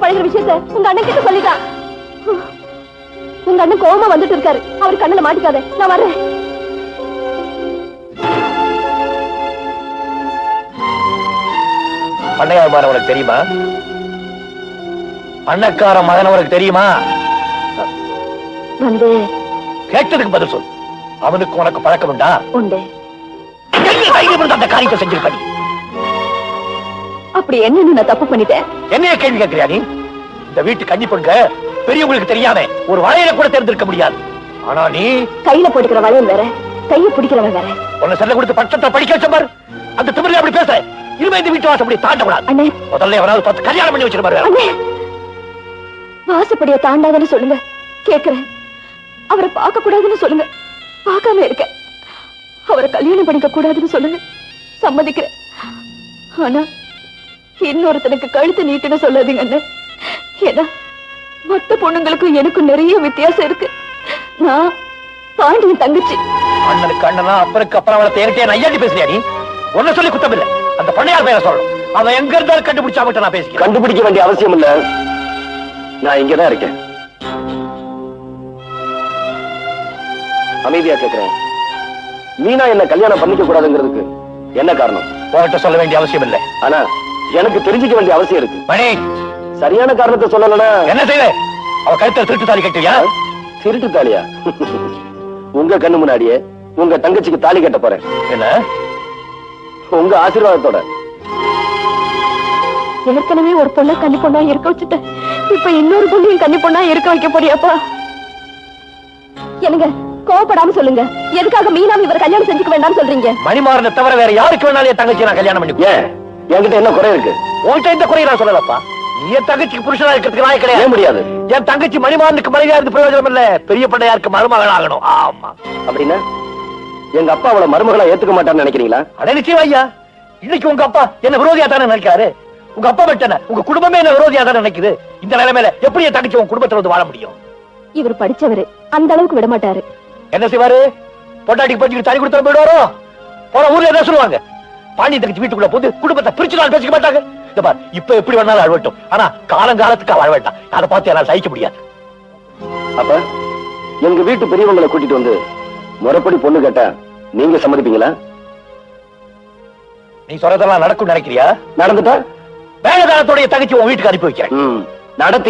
பழகிற விஷயத்த உங்க அண்ணன் கிட்ட சொல்லிட்டான். உங்க அண்ணன் கோவமா வந்துட்டு இருக்காரு. அவர் கண்ணுல மாட்டிக்காத, நான் வர்றேன். பண்ணையார் மகன் உனக்கு தெரியுமா? பண்ணக்கார மகன் உனக்கு தெரியுமா? வந்து கேட்டதுக்கு பதில் சொல். அவனுக்கு உனக்கு பழக்கம் உண்டா? உண்டு. அந்த காரியத்தை செஞ்சிருக்க நீ. அப்படி என்ன நான் தப்பு பண்ணிட்டேன்? என்னைய கேள்வி கேட்கிறியா நீ? இந்த வீட்டு கன்னி பொண்ணுங்க பெரியவங்களுக்கு தெரியாம ஒரு வளையல கூட தேர்ந்தெடுக்க முடியாது. ஆனா நீ கையில போட்டுக்கிற வளையல் வேற, கையை பிடிக்கிறவன் வேற. உன்னை செல்ல கொடுத்து பட்டத்தை படிக்க வச்ச பாரு. அந்த திமிரில அப்படி பேச இனிமே இந்த வீட்டு வாசப்படி தாண்டக்கூடாது. அண்ணே, முதல்ல எவனாவது பார்த்து கல்யாணம் பண்ணி வச்சிருப்பாரு. அண்ணே, வாசப்படிய தாண்டாதன்னு சொல்லுங்க, கேக்குறேன். அவரை பார்க்க கூடாதுன்னு சொல்லுங்க, பார்க்காம இருக்க. அவரை கல்யாணம் பண்ணிக்க கூடாதுன்னு சொல்லுங்க, சம்மதிக்கிறேன். ஆனா இன்னொருத்தனுக்கு கழுத்து நீட்டுன்னு சொல்லாதீங்க அண்ணே. ஏன்னா மொத்த பொண்ணுங்களுக்கும் எனக்கும் நிறைய வித்தியாசம் இருக்கு. நான் பாண்டியன் தங்கச்சி. அண்ணனுக்கு அண்ணனா, அப்பனுக்கு அப்புறம் அவளை தேர்ட்டே நையாண்டி பேசுறியா நீ? ஒன்ன சொல்லி குத்தம் இல்ல, அந்த பண்ணையார் பேரை சொல்லணும். அவன் எங்க இருந்தாலும் கண்டுபிடிச்சா மட்டும் நான் பேசிக்கிறேன். கண்டுபிடிக்க வேண்டிய அவசியம் இல்ல, நான் இங்கதான் இருக்கேன். அமைதியா கேட்கிறேன், மீனா என்ன கல்யாணம் பண்ணிக்க கூடாதுங்கிறதுக்கு என்ன காரணம்? உன்கிட்ட சொல்ல வேண்டிய அவசியம் இல்ல, ஆனா எனக்கு தெரிஞ்சுக்க வேண்டிய அவசியம் இருக்கு. மணி, சரியான காரணத்தை சொல்லலன்னா என்ன செய்வ? அவ கழுத்துல திருட்டு தாலி கட்டுவியா? திருட்டு தாலியா? உங்க கண்ணு முன்னாடியே உங்க தங்கச்சிக்கு தாலி கட்ட போறேன். என்ன? உங்க ஆசீர்வாதத்தோட. ஏற்கனவே ஒரு பொண்ணை கன்னி பொண்ணா இருக்க வச்சுட்டேன், இப்ப இன்னொரு பொண்ணையும் கன்னி பொண்ணா இருக்க வைக்க போறியாப்பா? எனக்கு கோவப்படாம சொல்லுங்க, எதுக்காக மீனாம இவர் கல்யாணம் செஞ்சுக்க வேண்டாம்னு சொல்றீங்க? மணிமாறனை தவிர வேற யாருக்கு வேணாலும் என் தங்கச்சி நான் கல்யாணம் பண்ணி. ஏன் என்கிட்ட என்ன குறை இருக்கு? உன்கிட்ட இந்த குறையை நான் சொல்லலப்பா. நீ என் தங்கச்சிக்கு புருஷனா இருக்கிறதுக்கு நான் கிடையாது. முடியாது. என் தங்கச்சி மணிமாறனுக்கு மனைவியா இருந்து பிரயோஜனம் இல்ல, பெரிய பண்ணையாருக்கு மருமகள் ஆகணும். ஆமா. அப்படின்னா எங்க அப்பா அவளை மருமகளா ஏத்துக்க மாட்டான்னு நினைக்கிறீங்களா? அட நிச்சயம் ஐயா, இன்னைக்கு உங்க அப்பா என்ன விரோதியா தானே நினைக்கிறாரு. உங்க அப்பா மட்டும் என்ன, உங்க குடும்பமே என்ன விரோதியா தானே நினைக்குது. இந்த நிலைமையில எப்படி என் தங்கச்சி உங்க குடும்பத்துல வந்து வாழ முடியும்? இவர் படிச்சவரு, அந்த அளவுக்கு விட மாட்டாரு. என்ன செய்வாரு? பொட்டாட்டிக்கு பஞ்சுக்கு தனி கொடுத்தா போயிடுவாரோ? போன ஊர்ல என்ன சொல்லுவாங்க? பாண்டி தங்கச்சி வீட்டுக்குள்ள போது குடும்பத்தை பிரிச்சு நான் பேசிக்க மாட்டாங்க. இப்ப எப்படி வேணாலும் அழவட்டும், ஆனா காலங்காலத்துக்கு வாழ வேண்டாம். அதை பார்த்து எல்லாம் சகிக்க முடியாது. அப்ப எங்க வீட்டு பெரியவங்களை கூட்டிட்டு வந்து முறைப்படி பொண்ணு கேட்டா நீங்க சம்மதிப்பீங்களா? நீ சொல்றதெல்லாம் நடக்கும் நினைக்கிறியா? நடந்துட்டா வேலைதாரத்துடைய தங்கச்சி உன் வீட்டுக்கு அனுப்பி வைக்கிறேன். நடத்தி